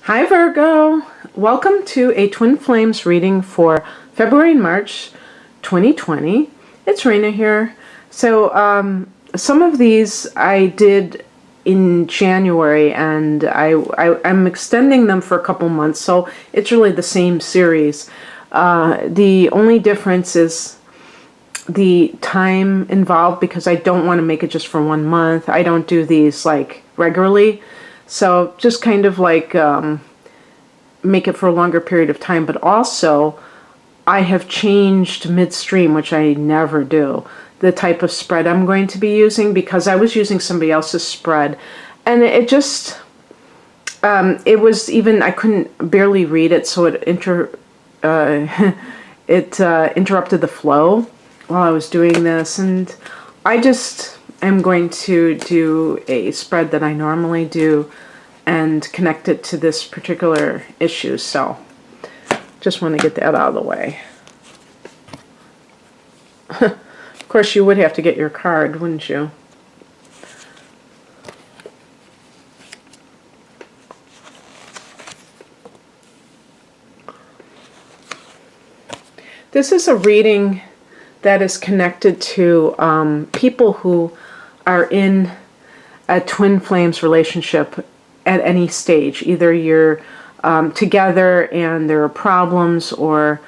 Hi Virgo, welcome to a Twin Flames reading for February and March 2020. It's Rena here. So some of these I did in January and I'm extending them for a couple months, so it's really the same series. The only difference is the time involved because I don't want to make it just for 1 month. I don't do these like regularly. So just kind of like make it for a longer period of time. But also, I have changed midstream, which I never do, the type of spread I'm going to be using because I was using somebody else's spread. And it just, it was even, I couldn't barely read it, so it interrupted the flow while I was doing this. And I just am going to do a spread that I normally do and connect it to this particular issue. So just want to get that out of the way. Of course, you would have to get your card, wouldn't you? This is a reading that is connected to people who are in a twin flames relationship at any stage. Either you're together and there are problems, or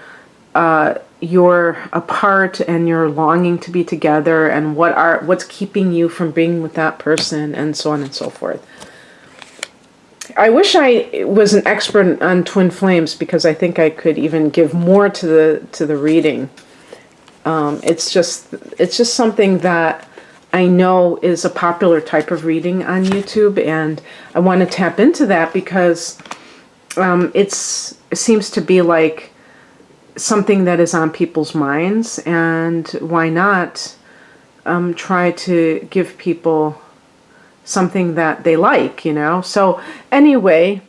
you're apart and you're longing to be together, and what's keeping you from being with that person, and so on and so forth. I wish I was an expert on twin flames because I think I could even give more to the reading. It's just something that I know is a popular type of reading on YouTube, and I want to tap into that because it seems to be like something that is on people's minds, and why not try to give people something that they like, you know? So anyway,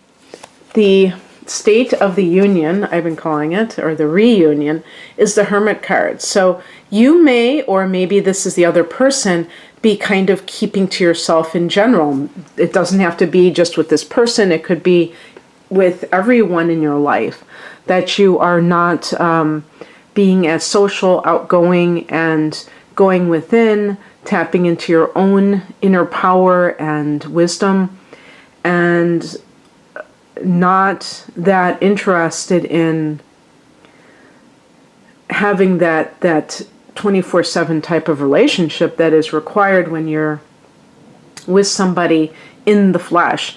the State of the Union, I've been calling it, or the reunion, is the Hermit card. So you may, or maybe this is the other person, be kind of keeping to yourself in general. It doesn't have to be just with this person. It could be with everyone in your life, that you are not being as social, outgoing, and going within, tapping into your own inner power and wisdom, and not that interested in having that 24/7 type of relationship that is required when you're with somebody in the flesh.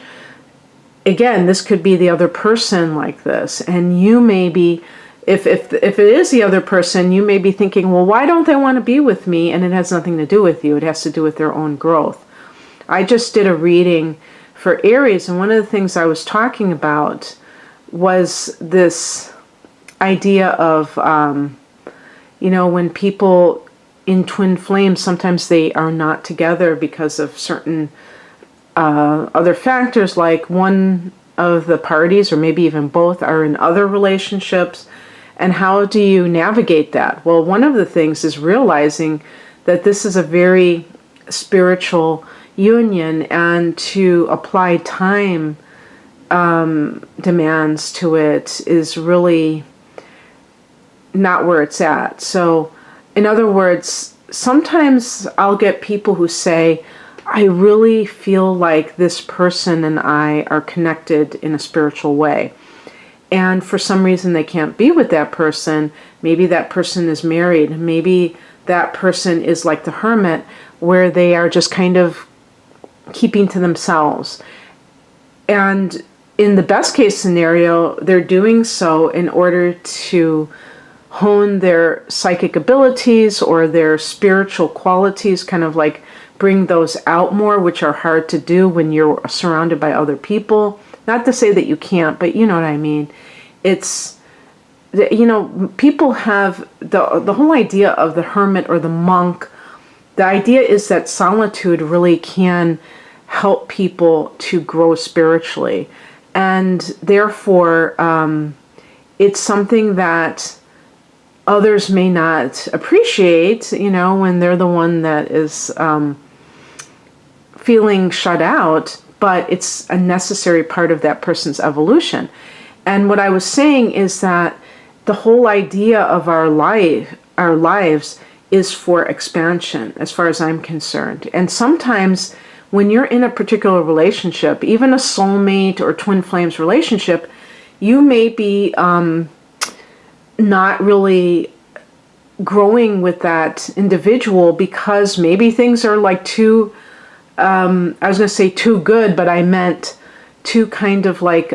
Again, this could be the other person like this, and you may be, if it is the other person, you may be thinking, well, why don't they want to be with me? And it has nothing to do with you. It has to do with their own growth. I just did a reading for Aries, and one of the things I was talking about was this idea of, when people in twin flames, sometimes they are not together because of certain other factors, like one of the parties, or maybe even both, are in other relationships. And how do you navigate that? Well, one of the things is realizing that this is a very spiritual union, and to apply time demands to it is really not where it's at. So in other words, sometimes I'll get people who say, I really feel like this person and I are connected in a spiritual way. And for some reason they can't be with that person. Maybe that person is married. Maybe that person is like the hermit, where they are just kind of keeping to themselves. And in the best case scenario, they're doing so in order to hone their psychic abilities or their spiritual qualities, kind of like bring those out more, which are hard to do when you're surrounded by other people. Not to say that you can't, but you know what I mean. It's, people have the whole idea of the hermit or the monk. The idea is that solitude really can help people to grow spiritually. And therefore, it's something that others may not appreciate, when they're the one that is feeling shut out. but it's a necessary part of that person's evolution. And what I was saying is that the whole idea of our lives is for expansion, as far as I'm concerned. And sometimes when you're in a particular relationship, even a soulmate or twin flames relationship, you may be not really growing with that individual because maybe things are like too, I was going to say too good, but I meant too kind of like,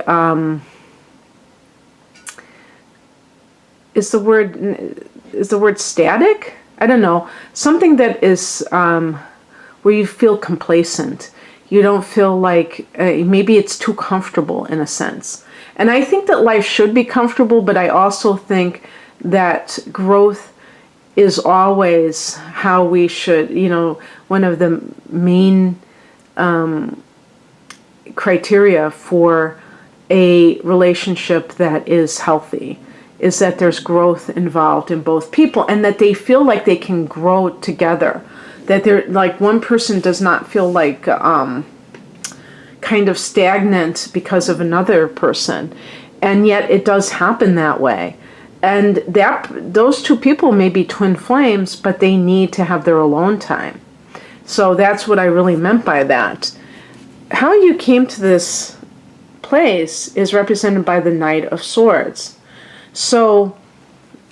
is the word static? I don't know. Something that is where you feel complacent. You don't feel like, maybe it's too comfortable in a sense. And I think that life should be comfortable, but I also think that growth is always how we should, one of the main criteria for a relationship that is healthy is that there's growth involved in both people and that they feel like they can grow together. That they're like one person does not feel like kind of stagnant because of another person. And yet it does happen that way. And those two people may be twin flames, but they need to have their alone time. So that's what I really meant by that. How you came to this place is represented by the Knight of Swords. So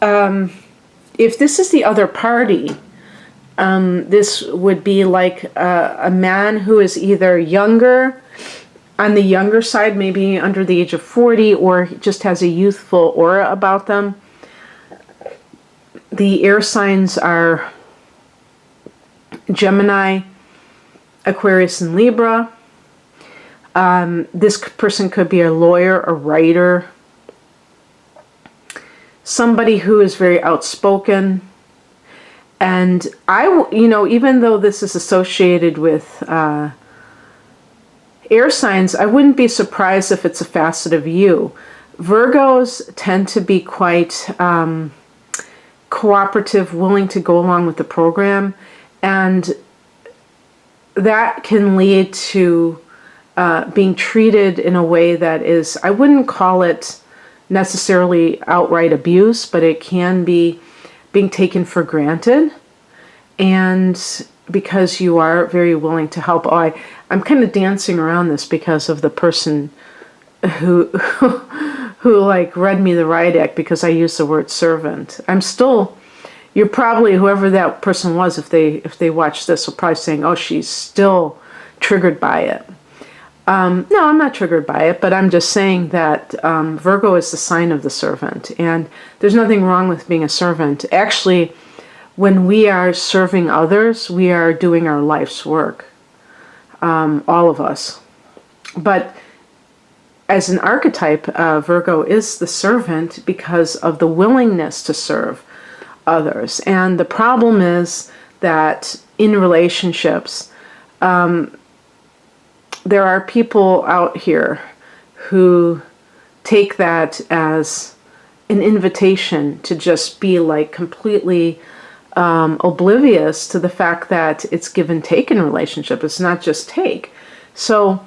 if this is the other party, this would be like a man who is either younger, on the younger side, maybe under the age of 40, or just has a youthful aura about them. The air signs are Gemini, Aquarius, and Libra. This person could be a lawyer, a writer, somebody who is very outspoken. And even though this is associated with air signs, I wouldn't be surprised if it's a facet of you. Virgos tend to be quite cooperative, willing to go along with the program, and that can lead to being treated in a way that is, I wouldn't call it necessarily outright abuse, but it can be being taken for granted. And because you are very willing to help. I'm kind of dancing around this because of the person who like read me the riot act because I used the word servant. You're probably, whoever that person was, if they watch this, will probably saying, oh, she's still triggered by it. No, I'm not triggered by it, but I'm just saying that Virgo is the sign of the servant, and there's nothing wrong with being a servant. Actually, when we are serving others, we are doing our life's work, all of us. But as an archetype, Virgo is the servant because of the willingness to serve others. And the problem is that in relationships, there are people out here who take that as an invitation to just be like completely oblivious to the fact that it's give and take in a relationship. It's not just take. So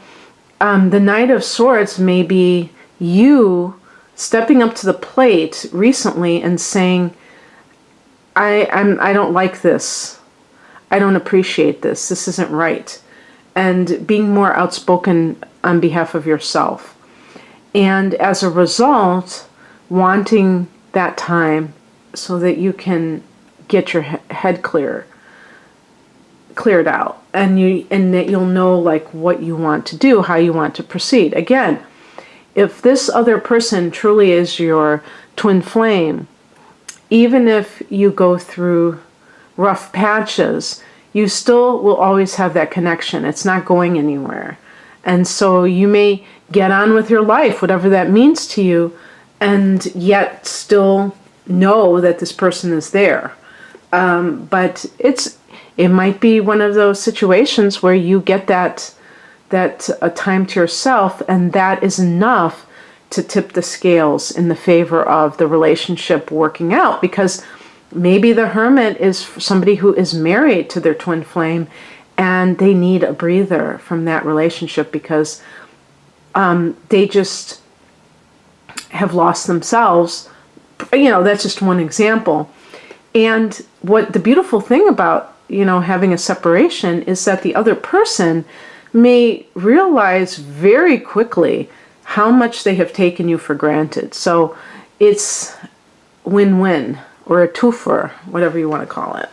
the Knight of Swords may be you stepping up to the plate recently and saying, I don't like this. I don't appreciate this. This isn't right. And being more outspoken on behalf of yourself. And as a result, wanting that time so that you can get your head cleared out, and that you'll know like what you want to do, how you want to proceed. Again, if this other person truly is your twin flame, even if you go through rough patches, you still will always have that connection. It's not going anywhere. And so you may get on with your life, whatever that means to you, and yet still know that this person is there. But it might be one of those situations where you get that time to yourself, and that is enough to tip the scales in the favor of the relationship working out, because maybe the hermit is somebody who is married to their twin flame, and they need a breather from that relationship because they just have lost themselves. That's just one example. And what the beautiful thing about, having a separation is that the other person may realize very quickly how much they have taken you for granted. So it's win-win, or a twofer, whatever you want to call it.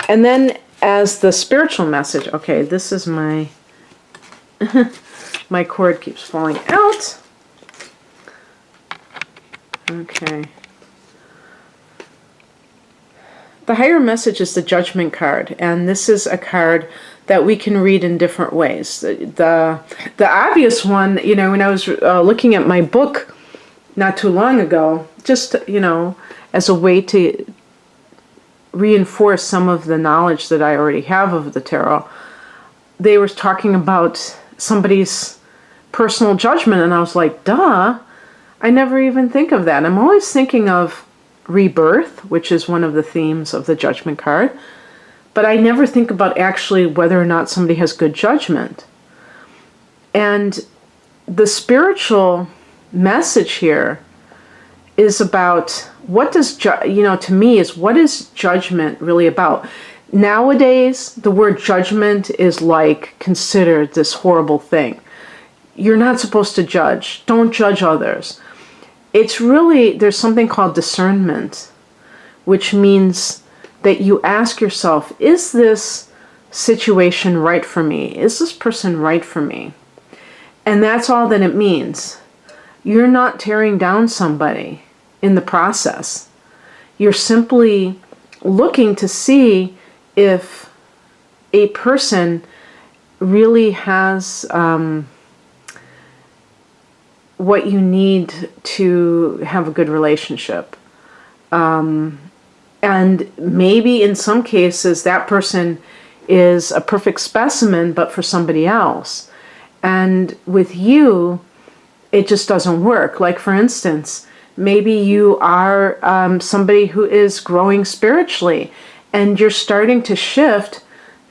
And then as the spiritual message, okay, this is my, my cord keeps falling out. Okay. The higher message is the Judgment card, and this is a card that we can read in different ways. The obvious one, when I was looking at my book not too long ago, just, as a way to reinforce some of the knowledge that I already have of the tarot, they were talking about somebody's personal judgment, and I was like, duh, I never even think of that. I'm always thinking of rebirth, which is one of the themes of the Judgment card, but I never think about actually whether or not somebody has good judgment. And the spiritual message here is about what does, to me, is what is judgment really about? Nowadays, the word judgment is considered this horrible thing. You're not supposed to judge. Don't judge others. It's really, there's something called discernment, which means that you ask yourself, is this situation right for me? Is this person right for me? And that's all that it means. You're not tearing down somebody in the process. You're simply looking to see if a person really has what you need to have a good relationship. And maybe in some cases that person is a perfect specimen, but for somebody else. And with you, it just doesn't work. Like, for instance, maybe you are somebody who is growing spiritually and you're starting to shift.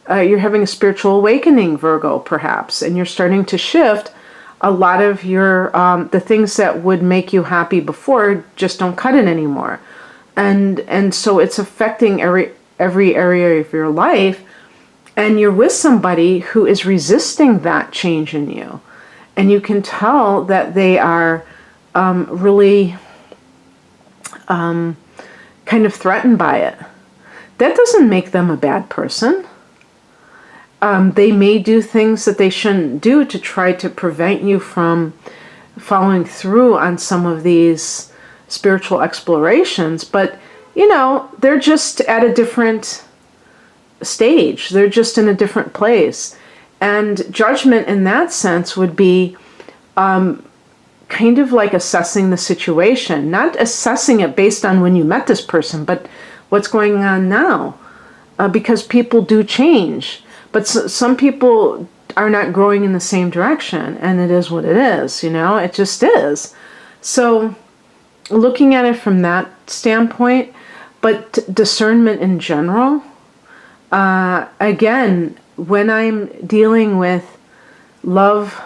You're having a spiritual awakening, Virgo, perhaps, and you're starting to shift a lot of your, the things that would make you happy before just don't cut it anymore. And so it's affecting every area of your life, and you're with somebody who is resisting that change in you. And you can tell that they are really kind of threatened by it. That doesn't make them a bad person. They may do things that they shouldn't do to try to prevent you from following through on some of these spiritual explorations, but they're just at a different stage. They're just in a different place. And judgment in that sense would be kind of like assessing the situation, not assessing it based on when you met this person, but what's going on now, because people do change. But some people are not growing in the same direction, and it is what it is, it just is. So looking at it from that standpoint, but discernment in general, again, when I'm dealing with love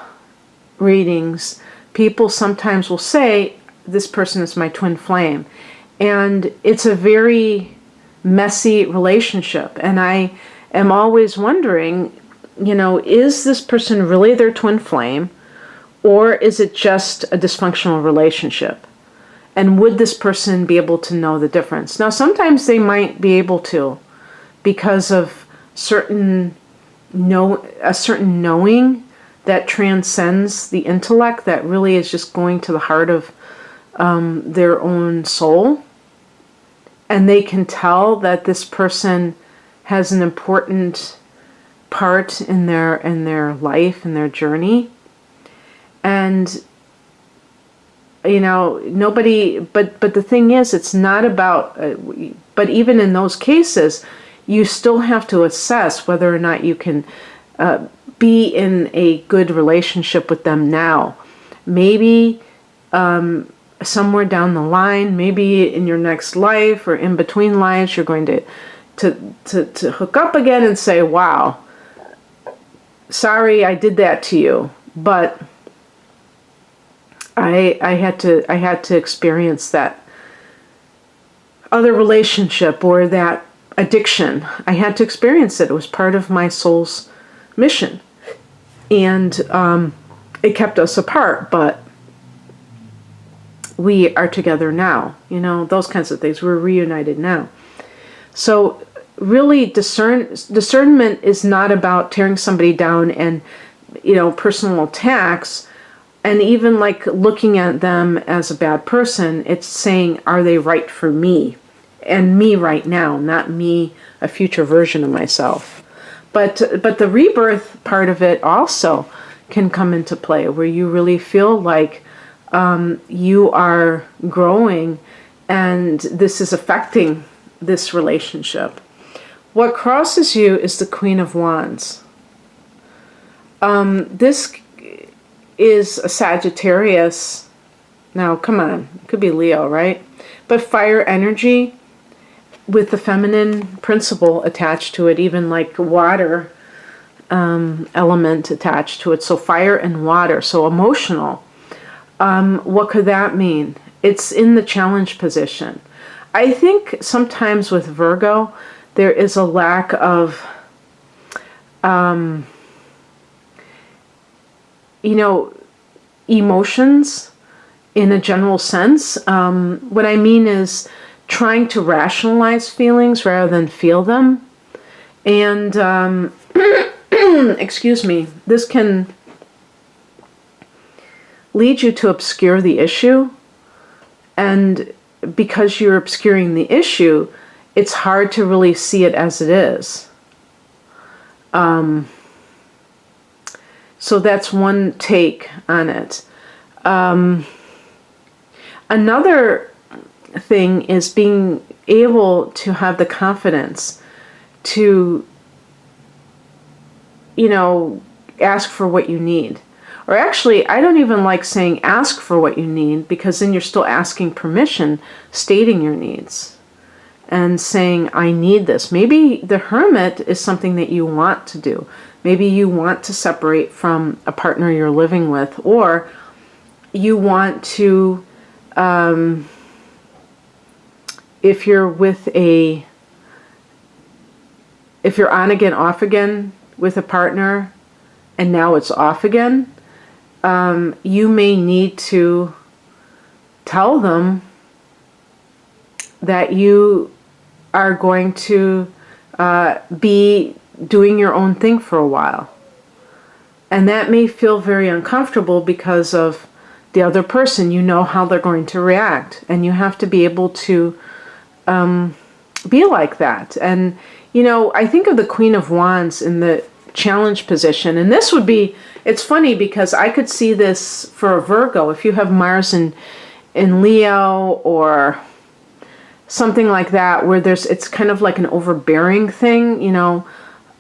readings, people sometimes will say, this person is my twin flame. And it's a very messy relationship. And I am always wondering, is this person really their twin flame, or is it just a dysfunctional relationship? And would this person be able to know the difference? Now, sometimes they might be able to, because of a certain knowing that transcends the intellect, that really is just going to the heart of their own soul. And they can tell that this person has an important part in their life, in their journey. And nobody, but the thing is, it's not about, but even in those cases, you still have to assess whether or not you can be in a good relationship with them now. Maybe somewhere down the line, maybe in your next life or in between lives, you're going to hook up again and say, wow, sorry I did that to you, but I had to experience that other relationship or that addiction. I had to experience it. It was part of my soul's mission. And it kept us apart, but we are together now. You know, those kinds of things. We're reunited now. So really discernment is not about tearing somebody down and, you know, personal attacks, and even like looking at them as a bad person. It's saying, are they right for me? And me right now, not me, a future version of myself. But the rebirth part of it also can come into play, where you really feel like you are growing and this is affecting this relationship. What crosses you is the Queen of Wands. This is a Sagittarius. Now, come on, it could be Leo, right? But fire energy with the feminine principle attached to it, even like water element attached to it. So fire and water, so emotional. What could that mean? It's in the challenge position. I think sometimes with Virgo, there is a lack of, you know, emotions in a general sense. What I mean is trying to rationalize feelings rather than feel them. And, excuse me, this can lead you to obscure the issue. And because you're obscuring the issue, it's hard to really see it as it is. So that's one take on it. Another thing is being able to have the confidence to, you know, ask for what you need. Or actually, I don't even like saying ask for what you need, because then you're still asking permission, stating your needs and saying, I need this. Maybe the Hermit is something that you want to do. Maybe you want to separate from a partner you're living with, or you want to, if you're on again, off again with a partner, and now it's off again, you may need to tell them that you are going to be doing your own thing for a while. And that may feel very uncomfortable because of the other person. You know how they're going to react, and you have to be able to be like that. And, you know, I think of the Queen of Wands in the challenge position, and this would be, it's funny because I could see this for a Virgo. If you have Mars in Leo or something like that, where it's kind of like an overbearing thing, you know,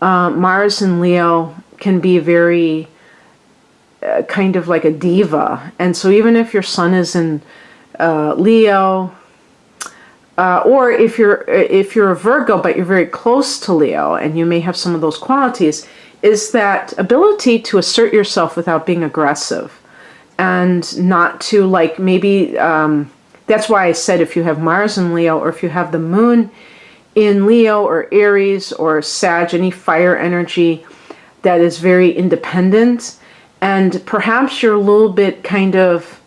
Mars in Leo can be very kind of like a diva. And so even if your sun is in Leo, or if you're a Virgo but you're very close to Leo and you may have some of those qualities, is that ability to assert yourself without being aggressive, and not to like maybe, that's why I said if you have Mars in Leo, or if you have the moon in Leo or Aries or Sag, any fire energy that is very independent, and perhaps you're a little bit kind of,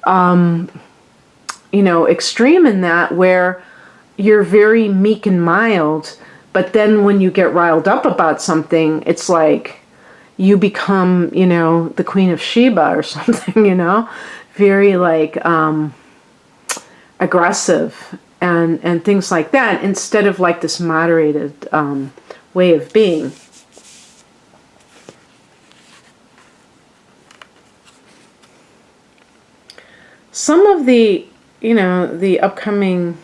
you know, extreme in that, where you're very meek and mild, but then when you get riled up about something, it's like you become, you know, the Queen of Sheba or something, you know, very like aggressive and things like that, instead of like this moderated way of being. Some of the, you know, the upcoming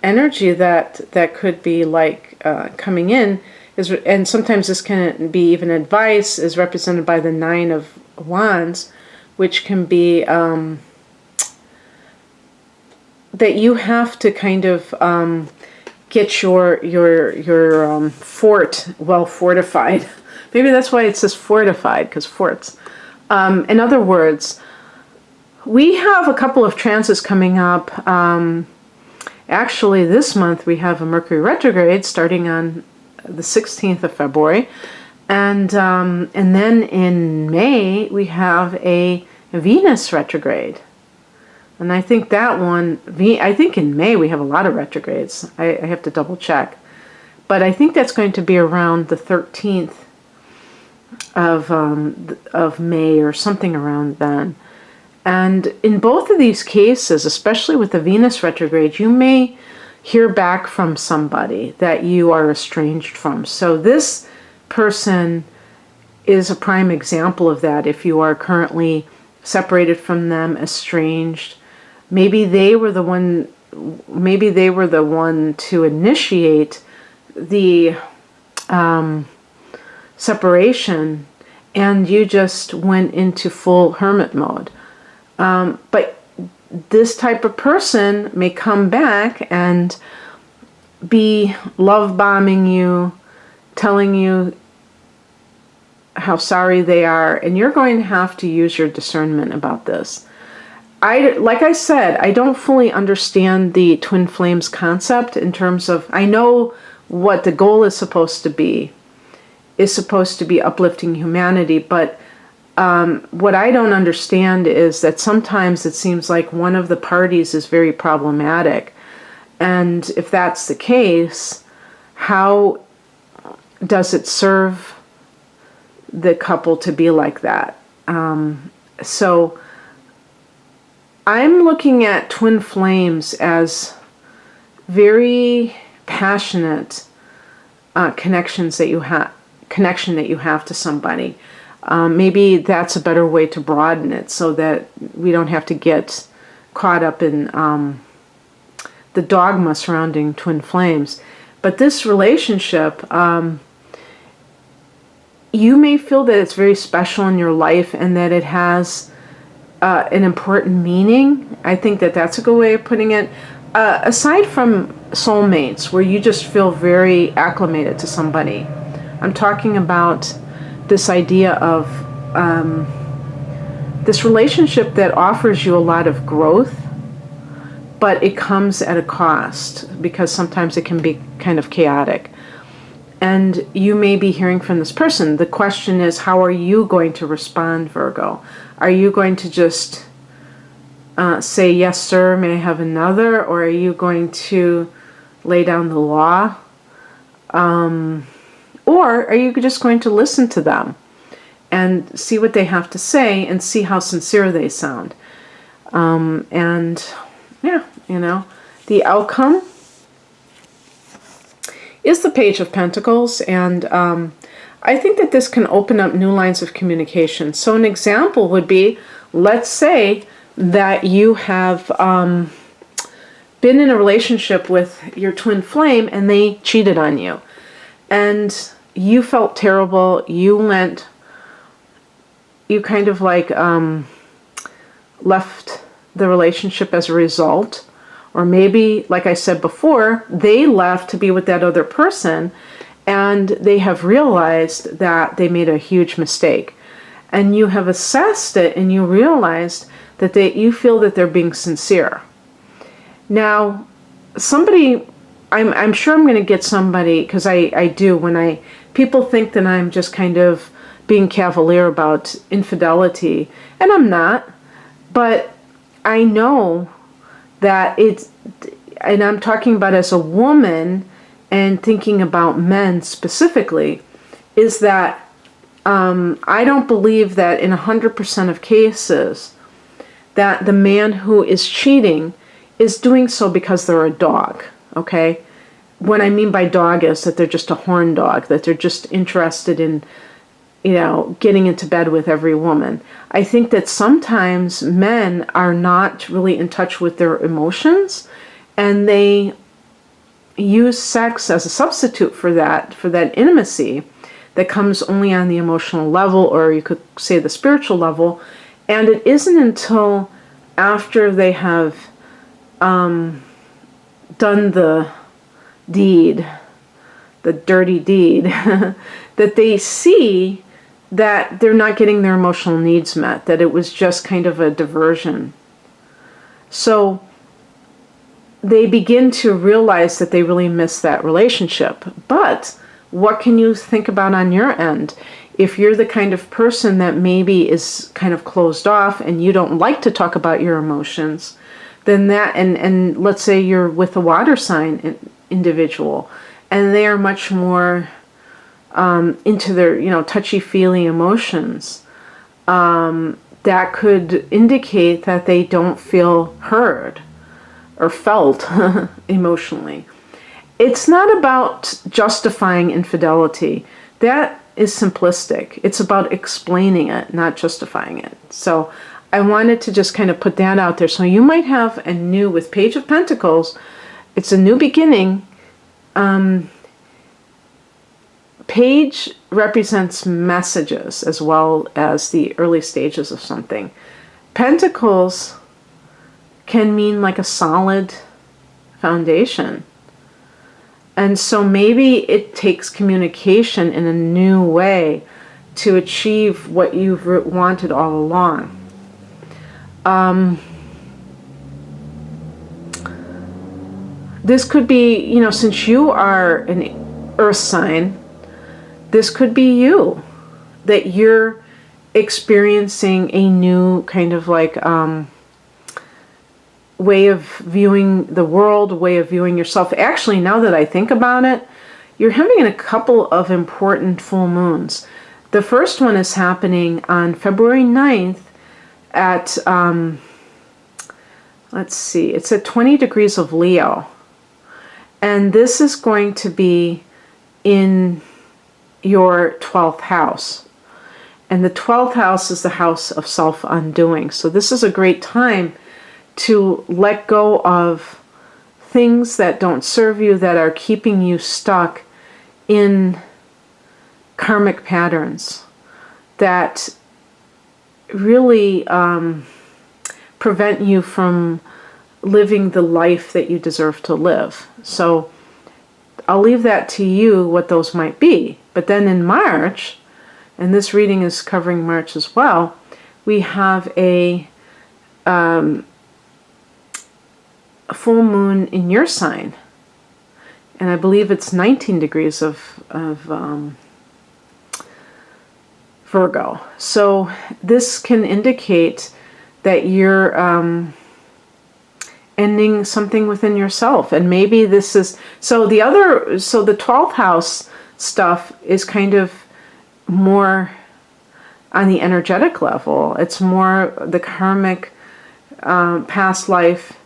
energy that could be like coming in is, and sometimes this can be even advice, is represented by the Nine of Wands, which can be that you have to kind of get your fort well fortified, Maybe that's why it says fortified, because forts. In other words, we have a couple of transits coming up. Actually, this month we have a Mercury retrograde starting on the 16th of February. And then in May, we have a Venus retrograde. And I think that one, I think in May we have a lot of retrogrades. I have to double check. But I think that's going to be around the 13th of May or something around then. And in both of these cases, especially with the Venus retrograde, you may hear back from somebody that you are estranged from. So this person is a prime example of that. If you are currently separated from them, estranged, maybe they were the one to initiate the separation, and you just went into full hermit mode. But this type of person may come back and be love bombing you, telling you how sorry they are, and you're going to have to use your discernment about this. Like I said, I don't fully understand the twin flames concept in terms of, I know what the goal is supposed to be uplifting humanity, but what I don't understand is that sometimes it seems like one of the parties is very problematic. And if that's the case, how does it serve the couple to be like that? So I'm looking at twin flames as very passionate connection that you have to somebody. Maybe that's a better way to broaden it so that we don't have to get caught up in the dogma surrounding twin flames. But this relationship, you may feel that it's very special in your life and that it has an important meaning. I think that that's a good way of putting it. Aside from soulmates, where you just feel very acclimated to somebody, I'm talking about this idea of this relationship that offers you a lot of growth, but it comes at a cost because sometimes it can be kind of chaotic. And you may be hearing from this person. The question is, how are you going to respond, Virgo? Are you going to just say, yes, sir, may I have another? Or are you going to lay down the law? Or are you just going to listen to them and see what they have to say and see how sincere they sound? And yeah, the outcome is the Page of Pentacles. And I think that this can open up new lines of communication. So an example would be, let's say that you have been in a relationship with your twin flame and they cheated on you. And you felt terrible. You kind of like left the relationship as a result. Or maybe, like I said before, they left to be with that other person and they have realized that they made a huge mistake. And you have assessed it and you realized that you feel that they're being sincere. Now, I'm sure I'm going to get somebody, because I do, when people think that I'm just kind of being cavalier about infidelity, and I'm not, but I know that and I'm talking about as a woman and thinking about men specifically, is that I don't believe that in 100% of cases that the man who is cheating is doing so because they're a dog, okay? What I mean by dog is that they're just a horn dog, that they're just interested in, getting into bed with every woman. I think that sometimes men are not really in touch with their emotions, and they use sex as a substitute for that intimacy that comes only on the emotional level, or you could say the spiritual level. And it isn't until after they have done the deed, the dirty deed, that they see that they're not getting their emotional needs met, that it was just kind of a diversion. So they begin to realize that they really miss that relationship. But what can you think about on your end? If you're the kind of person that maybe is kind of closed off and you don't like to talk about your emotions, then that, and let's say you're with a water sign individual, and they are much more into their, touchy-feely emotions, that could indicate that they don't feel heard or felt emotionally. It's not about justifying infidelity. That is simplistic. It's about explaining it, not justifying it. So I wanted to just kind of put that out there. So you might have a new, with Page of Pentacles, it's a new beginning. Page represents messages as well as the early stages of something. Pentacles can mean like a solid foundation. And so maybe it takes communication in a new way to achieve what you've wanted all along. This could be, since you are an earth sign, this could be you, that you're experiencing a new kind of like way of viewing the world, way of viewing yourself. Actually, now that I think about it, you're having a couple of important full moons. The first one is happening on February 9th at, let's see, it's at 20 degrees of Leo. And this is going to be in your 12th house. And the 12th house is the house of self-undoing. So this is a great time to let go of things that don't serve you, that are keeping you stuck in karmic patterns that really prevent you from living the life that you deserve to live. So I'll leave that to you, what those might be. But then in March, and this reading is covering March as well, we have a full moon in your sign. And I believe it's 19 degrees of Virgo. So this can indicate that you're ending something within yourself. And maybe this is, so the 12th house stuff is kind of more on the energetic level. It's more the karmic, past life,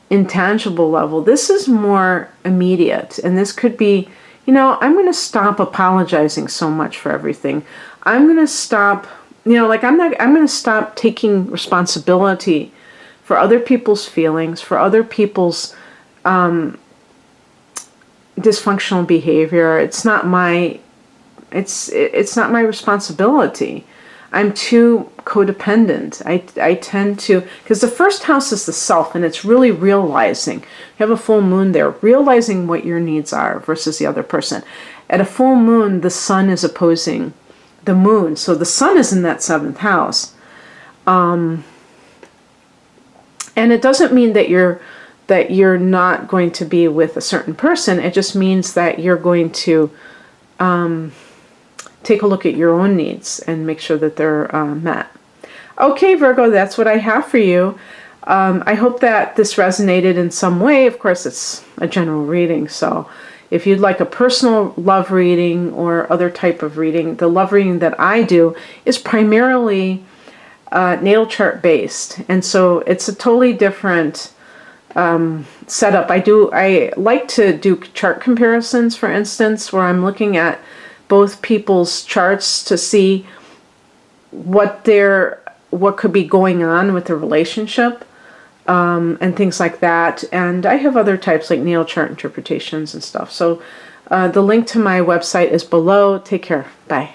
intangible level. This is more immediate, and this could be, I'm going to stop apologizing so much for everything. I'm going to stop, I'm going to stop taking responsibility for other people's feelings, for other people's dysfunctional behavior. It's not my responsibility. I'm too codependent. I tend to, because the first house is the self, and it's really realizing. You have a full moon there, realizing what your needs are versus the other person. At a full moon, the sun is opposing the moon. So the sun is in that 7th house. And it doesn't mean that you're not going to be with a certain person. It just means that you're going to take a look at your own needs and make sure that they're met. Okay, Virgo, that's what I have for you. I hope that this resonated in some way. Of course, it's a general reading, so if you'd like a personal love reading or other type of reading, the love reading that I do is primarily natal chart based, and so it's a totally different setup. I like to do chart comparisons, for instance, where I'm looking at both people's charts to see what could be going on with the relationship, and things like that. And I have other types like natal chart interpretations and stuff. So the link to my website is below. Take care. Bye.